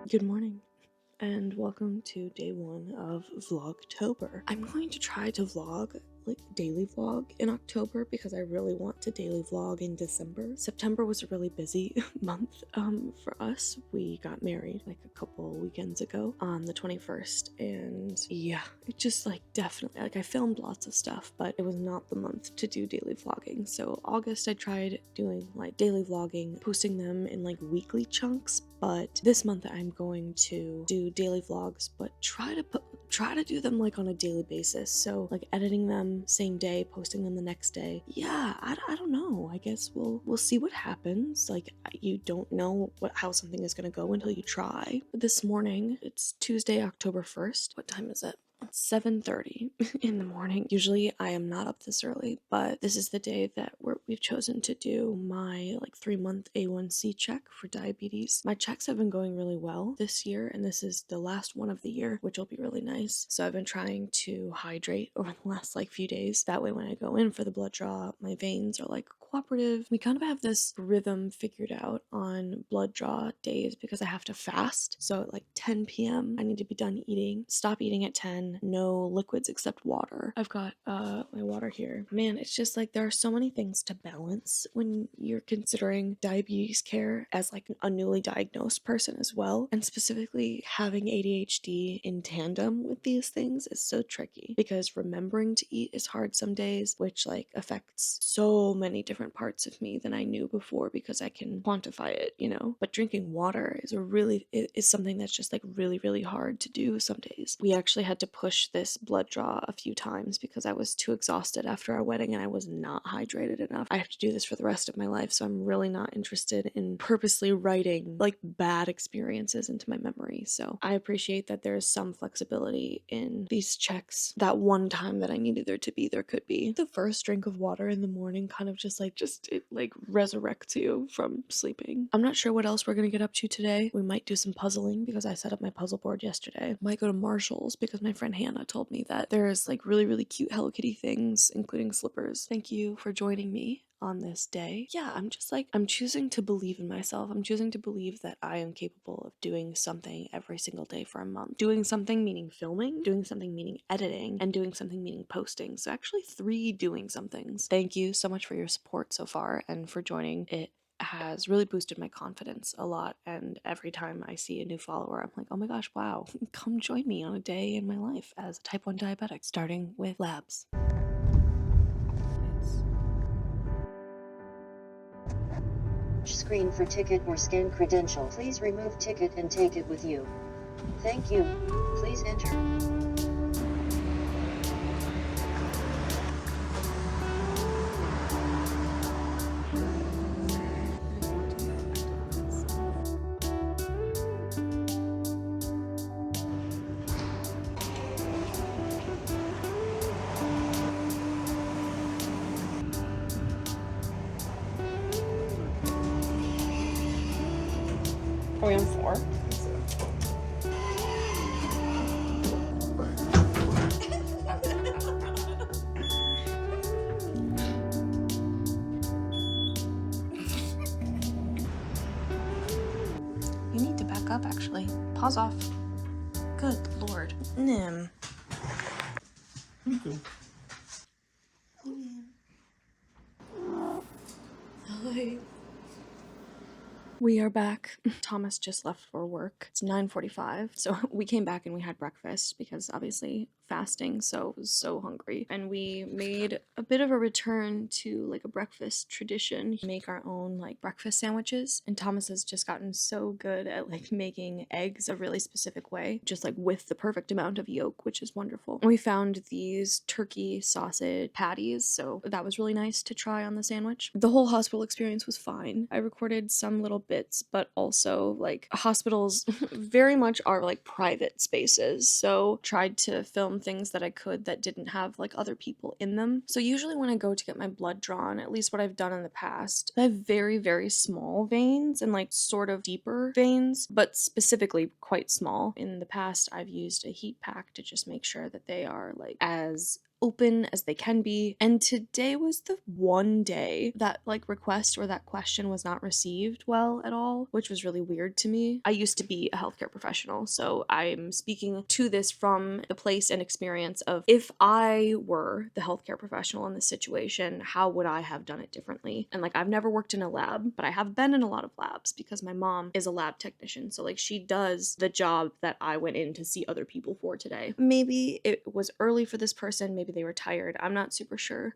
Good morning and welcome to day one of Vlogtober. I'm going to try to vlog, like daily vlog in October because I really want to daily vlog in December. September was a really busy month for us. We got married like a couple weekends ago on the 21st, and yeah, it just like definitely, like I filmed lots of stuff, but it was not the month to do daily vlogging. So August I tried doing like daily vlogging, posting them in like weekly chunks, but this month I'm going to do daily vlogs, but try to do them like on a daily basis. So like editing them same day, posting them the next day. Yeah, I don't know. I guess we'll see what happens. Like you don't know how something is gonna go until you try. But this morning, it's Tuesday, October 1st. What time is it? It's 7:30 in the morning. Usually I am not up this early, but this is the day that we've chosen to do my like 3-month A1C check for diabetes. My checks have been going really well this year, and this is the last one of the year, which will be really nice. So I've been trying to hydrate over the last like few days. That way when I go in for the blood draw, my veins are like cooperative. We kind of have this rhythm figured out on blood draw days because I have to fast. So at like 10 p.m. I need to be done eating, stop eating at 10, no liquids except water. I've got my water here. Man, it's just like there are so many things to balance when you're considering diabetes care as like a newly diagnosed person as well. And specifically having ADHD in tandem with these things is so tricky because remembering to eat is hard some days, which like affects so many different parts of me than I knew before because I can quantify it, you know. But drinking water is something that's just like really hard to do some days. We actually had to push this blood draw a few times because I was too exhausted after our wedding and I was not hydrated enough. I have to do this for the rest of my life, so I'm really not interested in purposely writing like bad experiences into my memory. So I appreciate that there is some flexibility in these checks. That one time that I needed there to be, there could be. The first drink of water in the morning kind of it resurrects you from sleeping. I'm not sure what else we're gonna get up to today. We might do some puzzling because I set up my puzzle board yesterday. Might go to Marshall's because my friend Hannah told me that there's like really cute Hello Kitty things, including slippers. Thank you for joining me on this day. Yeah, I'm choosing to believe in myself. I'm choosing to believe that I am capable of doing something every single day for a month. Doing something meaning filming, doing something meaning editing, and doing something meaning posting. So actually 3 doing somethings. Thank you so much for your support so far and for joining. It has really boosted my confidence a lot, and every time I see a new follower I'm like, oh my gosh, wow, come join me on a day in my life as a type 1 diabetic, starting with labs. Screen for ticket or scan credential. Please remove ticket and take it with you. Thank you. Please enter. Are we on 4? You need to back up, actually. Pause off. Good lord. Nim. Hi. We are back. Thomas just left for work. It's 9:45, so we came back and we had breakfast because obviously fasting, so I was so hungry. And we made a bit of a return to like a breakfast tradition. We make our own like breakfast sandwiches, and Thomas has just gotten so good at like making eggs a really specific way, just like with the perfect amount of yolk, which is wonderful. We found these turkey sausage patties, so that was really nice to try on the sandwich. The whole hospital experience was fine. I recorded some little bits, but also like hospitals very much are like private spaces, so tried to film things that I could that didn't have like other people in them. So usually when I go to get my blood drawn, at least what I've done in the past, I have very small veins and like sort of deeper veins, but specifically quite small. In the past I've used a heat pack to just make sure that they are like as open as they can be. And today was the one day that like request or that question was not received well at all, which was really weird to me. I used to be a healthcare professional, so I'm speaking to this from the place and experience of if I were the healthcare professional in this situation, how would I have done it differently? And like, I've never worked in a lab, but I have been in a lot of labs because my mom is a lab technician. So like, she does the job that I went in to see other people for today. Maybe it was early for this person, maybe they were tired, I'm not super sure.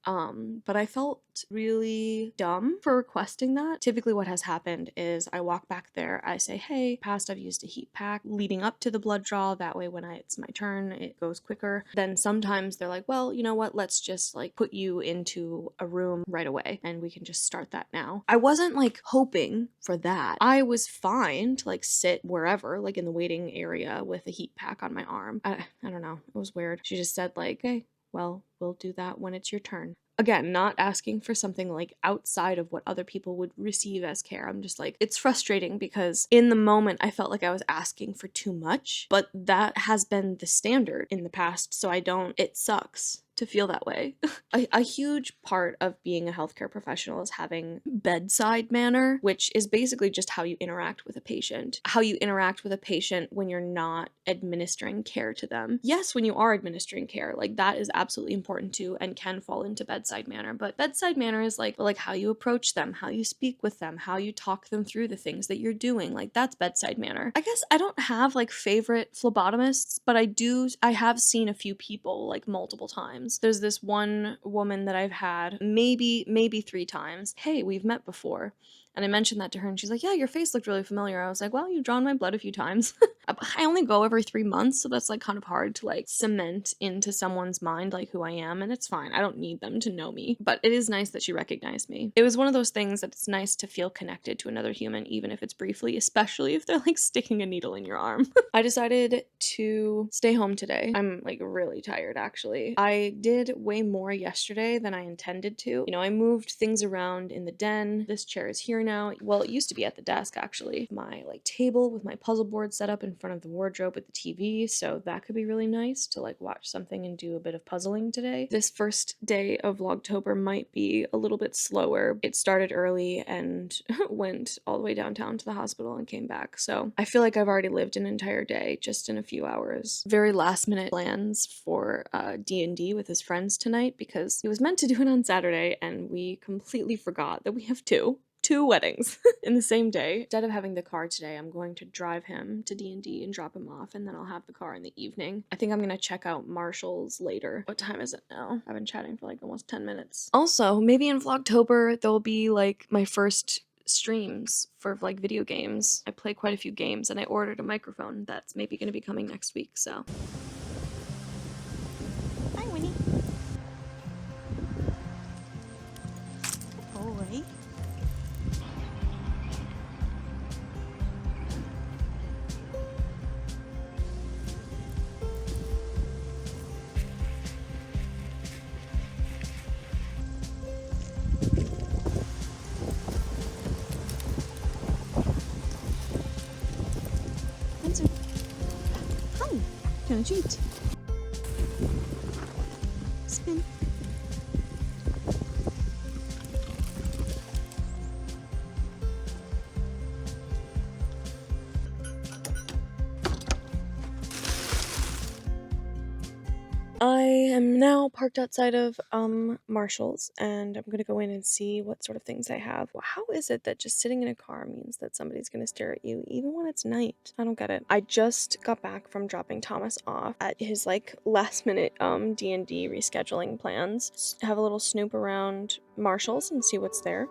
But I felt really dumb for requesting that. Typically what has happened is I walk back there, I say, hey, past I've used a heat pack leading up to the blood draw, that way when it's my turn, it goes quicker. Then sometimes they're like, well, you know what, let's just like put you into a room right away and we can just start that now. I wasn't like hoping for that. I was fine to like sit wherever, like in the waiting area with a heat pack on my arm. I don't know, it was weird. She just said like, okay, well, we'll do that when it's your turn. Again, not asking for something like outside of what other people would receive as care. I'm just like, it's frustrating because in the moment I felt like I was asking for too much, but that has been the standard in the past, so it sucks to feel that way. A huge part of being a healthcare professional is having bedside manner, which is basically just how you interact with a patient. How you interact with a patient when you're not administering care to them. Yes, when you are administering care, like that is absolutely important too and can fall into bedside manner, but bedside manner is like how you approach them, how you speak with them, how you talk them through the things that you're doing. Like that's bedside manner. I guess I don't have like favorite phlebotomists, but I have seen a few people like multiple times. There's this one woman that I've had maybe 3 times. Hey, we've met before. And I mentioned that to her and she's like, yeah, your face looked really familiar. I was like, well, you've drawn my blood a few times. I only go every 3 months, so that's like kind of hard to like cement into someone's mind like who I am, and it's fine. I don't need them to know me. But it is nice that she recognized me. It was one of those things that it's nice to feel connected to another human, even if it's briefly, especially if they're like sticking a needle in your arm. I decided to stay home today. I'm like really tired actually. I did way more yesterday than I intended to. You know, I moved things around in the den. This chair is here now. Well, it used to be at the desk actually. My like table with my puzzle board set up in front of the wardrobe with the TV, so that could be really nice to like watch something and do a bit of puzzling today. This first day of Vlogtober might be a little bit slower. It started early and went all the way downtown to the hospital and came back, so I feel like I've already lived an entire day just in a few hours. Very last minute plans for D&D with his friends tonight because he was meant to do it on Saturday and we completely forgot that we have two weddings in the same day. Instead of having the car today, I'm going to drive him to D&D and drop him off, and then I'll have the car in the evening. I think I'm gonna check out Marshall's later. What time is it now? I've been chatting for like almost 10 minutes. Also, maybe in Vlogtober, there'll be like my first streams for like video games. I play quite a few games and I ordered a microphone that's maybe gonna be coming next week, so. Hi, Winnie. Boy. Windsor. Hi. Can I treat? Spin. I am now parked outside of Marshall's and I'm gonna go in and see what sort of things they have. How is it that just sitting in a car means that somebody's gonna stare at you even when it's night? I don't get it. I just got back from dropping Thomas off at his like last minute D&D rescheduling plans. Have a little snoop around Marshall's and see what's there.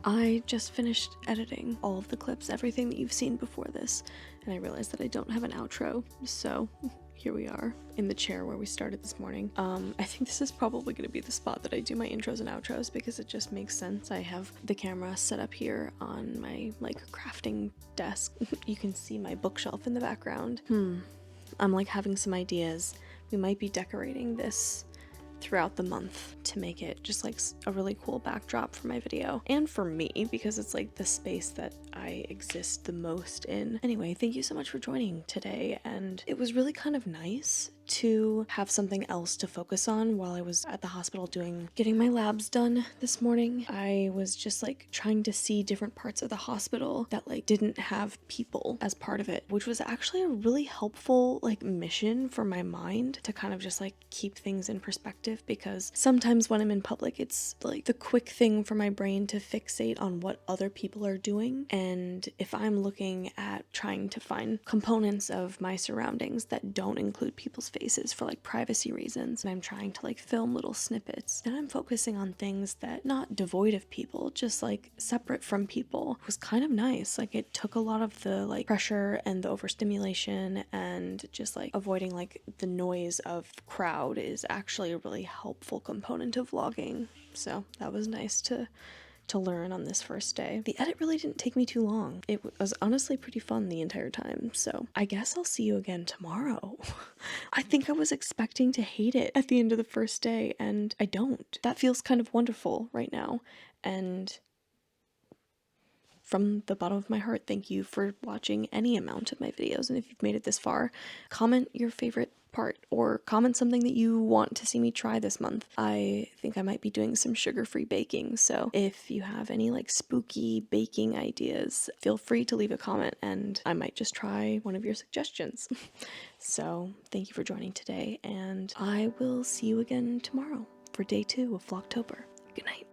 I just finished editing all of the clips, everything that you've seen before this, and I realized that I don't have an outro, so here we are in the chair where we started this morning. I think this is probably going to be the spot that I do my intros and outros because it just makes sense. I have the camera set up here on my like crafting desk. You can see my bookshelf in the background. I'm like having some ideas. We might be decorating this throughout the month to make it just like a really cool backdrop for my video and for me because it's like the space that I exist the most in. Anyway, thank you so much for joining today, and it was really kind of nice to have something else to focus on while I was at the hospital getting my labs done this morning. I was just like trying to see different parts of the hospital that like didn't have people as part of it, which was actually a really helpful like mission for my mind to kind of just like keep things in perspective, because sometimes when I'm in public it's like the quick thing for my brain to fixate on what other people are doing, and if I'm looking at trying to find components of my surroundings that don't include people's faces for like privacy reasons, and I'm trying to like film little snippets, and I'm focusing on things that not devoid of people, just like separate from people, it was kind of nice. Like it took a lot of the like pressure and the overstimulation, and just like avoiding like the noise of the crowd is actually a really helpful component of vlogging. So that was nice to learn on this first day. The edit really didn't take me too long. It was honestly pretty fun the entire time, so I guess I'll see you again tomorrow. I think I was expecting to hate it at the end of the first day, and I don't. That feels kind of wonderful right now, and from the bottom of my heart, thank you for watching any amount of my videos, and if you've made it this far, comment your favorite part or comment something that you want to see me try this month. I think I might be doing some sugar-free baking, so if you have any like spooky baking ideas, feel free to leave a comment and I might just try one of your suggestions. So thank you for joining today, and I will see you again tomorrow for day 2 of Vlogtober. Good night.